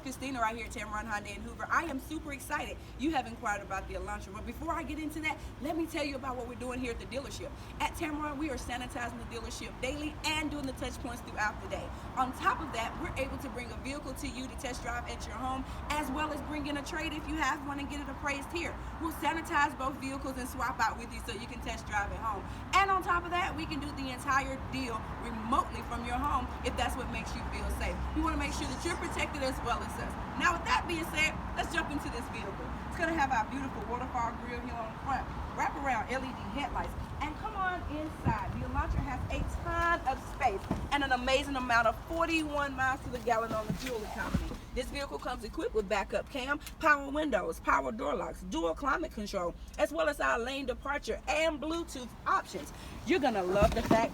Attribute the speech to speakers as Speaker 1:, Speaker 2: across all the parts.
Speaker 1: it's Christina right here at Tameron Hyundai in Hoover. I am super excited. You have inquired about the Elantra, but before I get into that, let me tell you about what we're doing here at the dealership. At Tameron, we are sanitizing the dealership daily and doing the touch points throughout the day. On top of that, we're able to bring a vehicle to you to test drive at your home, as well as bring in a trade if you have one and get it appraised here. We'll sanitize both vehicles and swap out with you so you can test drive at home. And on top of that, we can do the entire deal remotely from your home if that's what makes you feel safe. We want to make sure that you're protected as well as us. Now with that being said, let's jump into this vehicle. It's going to have our beautiful waterfall grille here on the front, wrap around LED headlights, and come on inside. The Elantra has a ton of space and an amazing amount of 41 miles to the gallon on the fuel economy. This vehicle comes equipped with backup cam, power windows, power door locks, dual climate control, as well as our lane departure and Bluetooth options. You're going to love the fact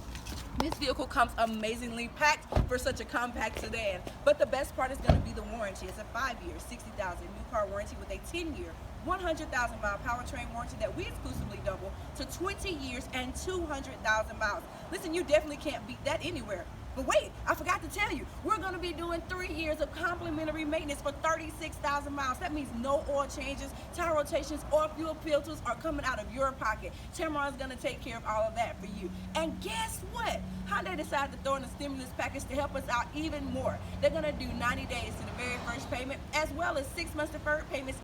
Speaker 1: this vehicle comes amazingly packed for such a compact sedan. But the best part is going to be the warranty. It's a 5-year, 60,000 new car warranty with a 10-year, 100,000 mile powertrain warranty that we exclusively double to 20 years and 200,000 miles. Listen, you definitely can't beat that anywhere. But wait, I forgot to tell you, we're going to be doing 3 years of complimentary maintenance for 36,000 miles. That means no oil changes, tire rotations, or fuel filters are coming out of your pocket. Tameron's going to take care of all of that for you. And guess what? Hyundai decided to throw in a stimulus package to help us out even more. They're going to do 90 days to the very first payment, as well as 6 months deferred payments